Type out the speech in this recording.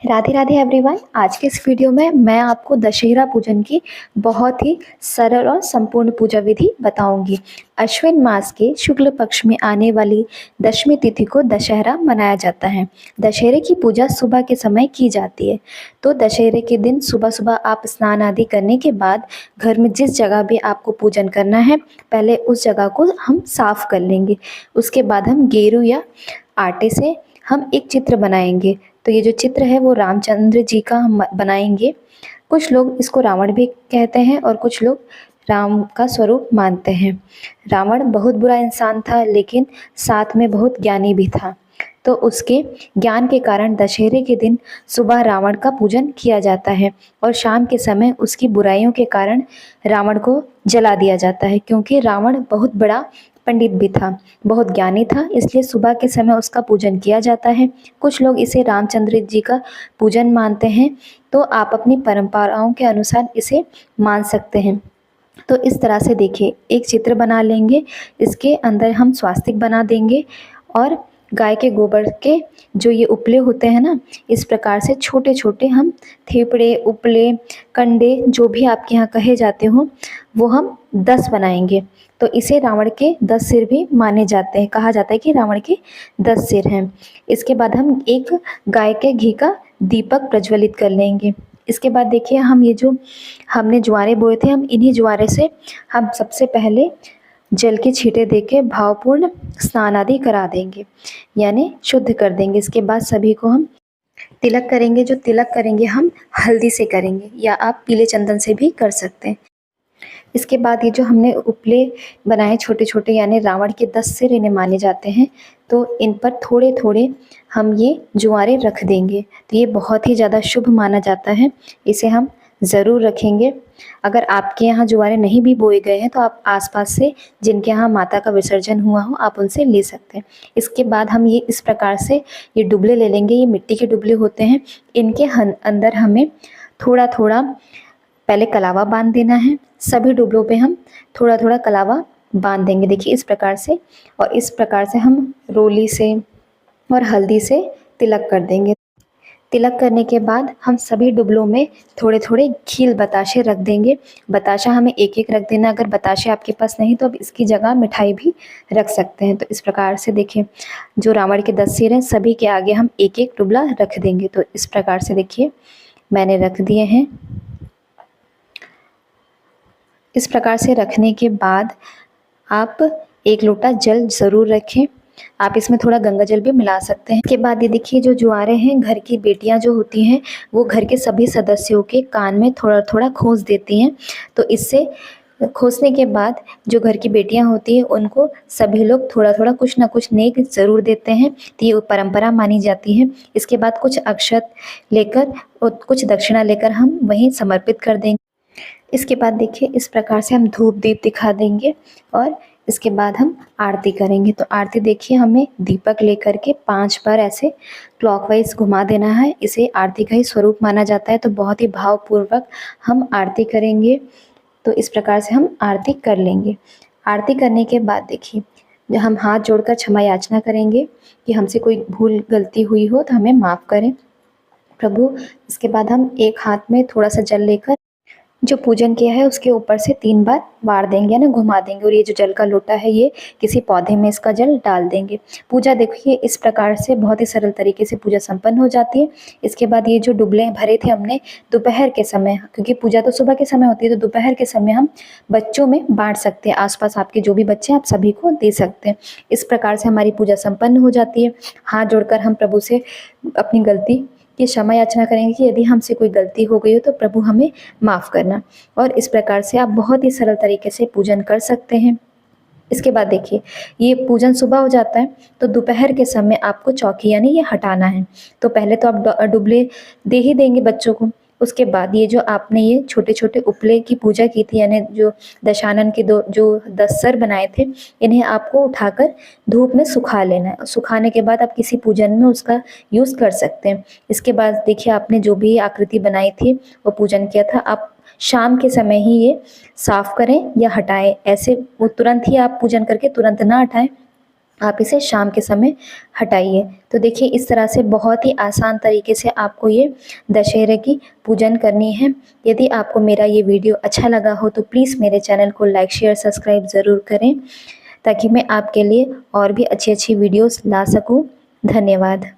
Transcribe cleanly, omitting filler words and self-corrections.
Radhe Radhe everyone. आज के इस वीडियो में मैं आपको दशहरा पूजन की बहुत ही सरल और संपूर्ण पूजा विधि बताऊंगी। अश्विन मास के शुक्ल पक्ष में आने वाली दशमी तिथि को दशहरा मनाया जाता है। दशहरे की पूजा सुबह के समय की जाती है। तो दशहरे के दिन सुबह सुबह आप स्नान आदि करने के बाद घर में जिस जगह भी आपको पूजन करना है, पहले उस जगह को हम साफ कर लेंगे। उसके बाद हम गेरू या आटे से हम एक चित्र बनाएंगे। तो ये जो चित्र है वो रामचंद्र जी का हम बनाएंगे। कुछ लोग इसको रावण भी कहते हैं और कुछ लोग राम का स्वरूप मानते हैं। रावण बहुत बुरा इंसान था, लेकिन साथ में बहुत ज्ञानी भी था। तो उसके ज्ञान के कारण दशहरे के दिन सुबह रावण का पूजन किया जाता है और शाम के समय उसकी बुराइयों के कारण रावण को जला दिया जाता है। क्योंकि रावण बहुत बड़ा पंडित भी था, बहुत ज्ञानी था, इसलिए सुबह के समय उसका पूजन किया जाता है। कुछ लोग इसे रामचंद्र जी का पूजन मानते हैं, तो आप अपनी परंपराओं के अनुसार इसे मान सकते हैं। तो इस तरह से देखिए, एक चित्र बना लेंगे, इसके अंदर हम स्वास्तिक बना देंगे और गाय के गोबर के जो ये उपले होते हैं ना, इस प्रकार से छोटे छोटे हम थेपड़े, उपले, कंडे, जो भी आपके यहाँ कहे जाते हो, वो हम 10 बनाएंगे। तो इसे रावण के 10 सिर भी माने जाते हैं। कहा जाता है कि रावण के 10 सिर हैं। इसके बाद हम एक गाय के घी का दीपक प्रज्वलित कर लेंगे। इसके बाद देखिए, हम ये जो हमने ज्वारे बोए थे, हम इन्हीं ज्वारे से हम सबसे पहले जल के छींटे देके भावपूर्ण स्नान आदि करा देंगे, यानी शुद्ध कर देंगे। इसके बाद सभी को हम तिलक करेंगे। जो तिलक करेंगे हम हल्दी से करेंगे, या आप पीले चंदन से भी कर सकते हैं। इसके बाद ये जो हमने उपले बनाए छोटे छोटे, यानी रावण के 10 सिर इन्हें माने जाते हैं, तो इन पर थोड़े थोड़े हम ये जुआरे रख देंगे। तो ये बहुत ही ज़्यादा शुभ माना जाता है, इसे हम ज़रूर रखेंगे। अगर आपके यहाँ जुआरे नहीं भी बोए गए हैं, तो आप आसपास से जिनके यहाँ माता का विसर्जन हुआ हो, आप उनसे ले सकते हैं। इसके बाद हम ये इस प्रकार से ये डुबले ले लेंगे। ये मिट्टी के डुबले होते हैं। इनके अंदर हमें थोड़ा थोड़ा पहले कलावा बांध देना है। सभी डुबलों पे हम थोड़ा थोड़ा कलावा बांध देंगे, देखिए इस प्रकार से। और इस प्रकार से हम रोली से और हल्दी से तिलक कर देंगे। तिलक करने के बाद हम सभी डुबलों में थोड़े थोड़े खील बताशे रख देंगे। बताशा हमें एक एक रख देना। अगर बताशे आपके पास नहीं तो अब इसकी जगह मिठाई भी रख सकते हैं। तो इस प्रकार से देखिए, जो रावण के 10 सिर हैं, सभी के आगे हम एक एक डुबला रख देंगे। तो इस प्रकार से देखिए, मैंने रख दिए हैं। इस प्रकार से रखने के बाद आप एक लोटा जल ज़रूर रखें। आप इसमें थोड़ा गंगा जल भी मिला सकते हैं। इसके बाद ये देखिए, जो जुआरे हैं, घर की बेटियां जो होती हैं, वो घर के सभी सदस्यों के कान में थोड़ा थोड़ा खोस देती हैं। तो इससे खोसने के बाद जो घर की बेटियां होती हैं, उनको सभी लोग थोड़ा थोड़ा कुछ ना कुछ नेक ज़रूर देते हैं। तो ये परंपरा मानी जाती है। इसके बाद कुछ अक्षत लेकर और कुछ दक्षिणा लेकर हम वहीं समर्पित कर देंगे। इसके बाद देखिए, इस प्रकार से हम धूप दीप दिखा देंगे और इसके बाद हम आरती करेंगे। तो आरती देखिए, हमें दीपक लेकर के 5 बार ऐसे क्लॉकवाइज घुमा देना है। इसे आरती का ही स्वरूप माना जाता है। तो बहुत ही भावपूर्वक हम आरती करेंगे। तो इस प्रकार से हम आरती कर लेंगे। आरती करने के बाद देखिए, जब हम हाथ जोड़कर क्षमा याचना करेंगे कि हमसे कोई भूल गलती हुई हो तो हमें माफ़ करें प्रभु। इसके बाद हम एक हाथ में थोड़ा सा जल लेकर जो पूजन किया है उसके ऊपर से 3 बार वार देंगे, ना घुमा देंगे। और ये जो जल का लोटा है, ये किसी पौधे में इसका जल डाल देंगे। पूजा देखिए, इस प्रकार से बहुत ही सरल तरीके से पूजा संपन्न हो जाती है। इसके बाद ये जो डुबले भरे थे हमने दोपहर के समय, क्योंकि पूजा तो सुबह के समय होती है, तो दोपहर के समय हम बच्चों में बांट सकते हैं। आसपास आपके जो भी बच्चे हैं, आप सभी को दे सकते हैं। इस प्रकार से हमारी पूजा संपन्न हो जाती है। हाथ जोड़कर हम प्रभु से अपनी गलती की क्षमा याचना करेंगे कि यदि हमसे कोई गलती हो गई हो तो प्रभु हमें माफ़ करना। और इस प्रकार से आप बहुत ही सरल तरीके से पूजन कर सकते हैं। इसके बाद देखिए, ये पूजन सुबह हो जाता है, तो दोपहर के समय आपको चौकी यानी ये हटाना है। तो पहले तो आप डुबले दे ही देंगे बच्चों को। उसके बाद ये जो आपने ये छोटे छोटे उपले की पूजा की थी, यानी जो दशानन के जो 10 सर बनाए थे, इन्हें आपको उठाकर धूप में सुखा लेना है। सुखाने के बाद आप किसी पूजन में उसका यूज़ कर सकते हैं। इसके बाद देखिए, आपने जो भी आकृति बनाई थी वो पूजन किया था, आप शाम के समय ही ये साफ करें या हटाएं। ऐसे वो तुरंत ही आप पूजन करके तुरंत ना हटाएं। आप इसे शाम के समय हटाइए। तो देखिए इस तरह से बहुत ही आसान तरीके से आपको ये दशहरे की पूजन करनी है। यदि आपको मेरा ये वीडियो अच्छा लगा हो तो प्लीज़ मेरे चैनल को लाइक शेयर सब्सक्राइब ज़रूर करें, ताकि मैं आपके लिए और भी अच्छी अच्छी वीडियोस ला सकूं। धन्यवाद।